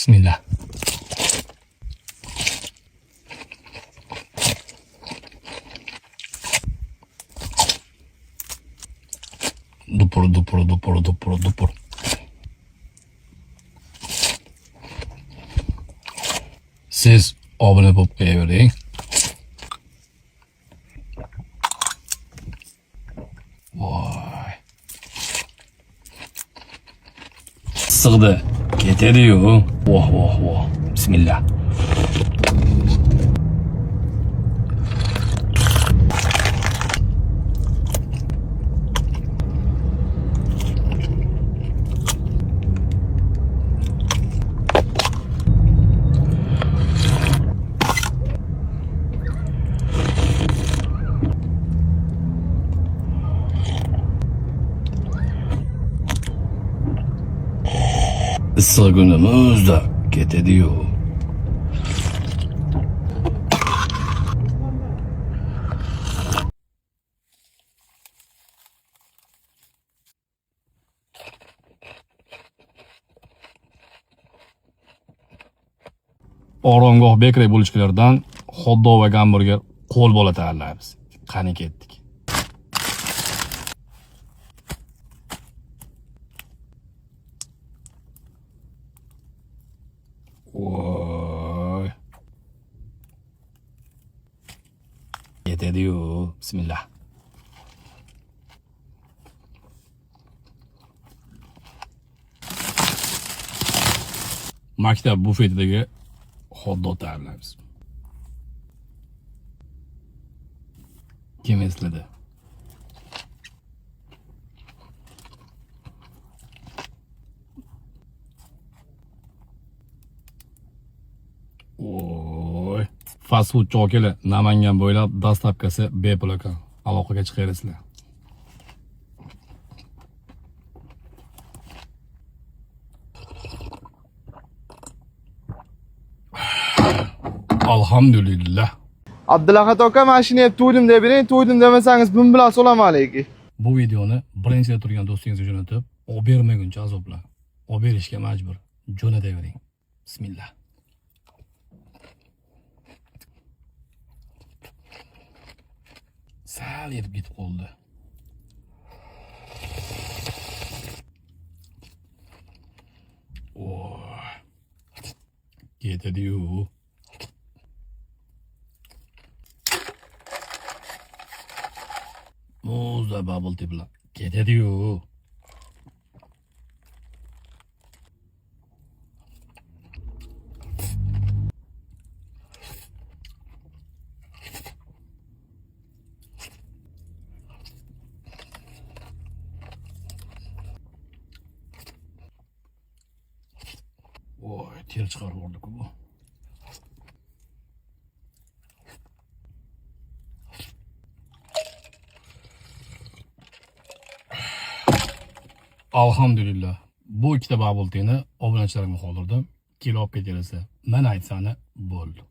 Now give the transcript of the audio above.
Bismillah. Dupur. Siz obuna bo'lib qo'yavering. Voy. Sig'di. Ketadi-yu. Voh. Bismillah. Issiq kunimizda ketadi-yu. Oromgoh bekri bo'lishlardan hot-dog va gamburger qo'l bola tayyorlaymiz. Qani ketdik. Voy. Ketadi-yu. Bismillah. Maktab bufetidagi hot-dog tayyorlaymiz. Kim esladi? Oy. Fast food chokili Namangan bo'ylab dastavkasi bepul ekan. Aloqaga chiqaverasizlar. Alhamdulillah. Abdulahad aka mashinani to'ydim deb bering, to'ydim demasangiz bun bilan assalomu alaykum. Bu videoni birinchida turgan do'stingizga jo'natib, olib bermaguncha azoblan. Olib berishga majbur. Jo'natavering. Bismillah. Sal yeb ketib qoldi. Voy. Ketadi-yu. Muzda bubble tea bilan ketadi-yu. Voy, ter chiqarib yubordi-ku bu. Alhamdulillah. Bu ikkita bubble tea'ni obunachilarimga qoldirdim. Kelib olib ketaversa, mana aytsani bo'ldi.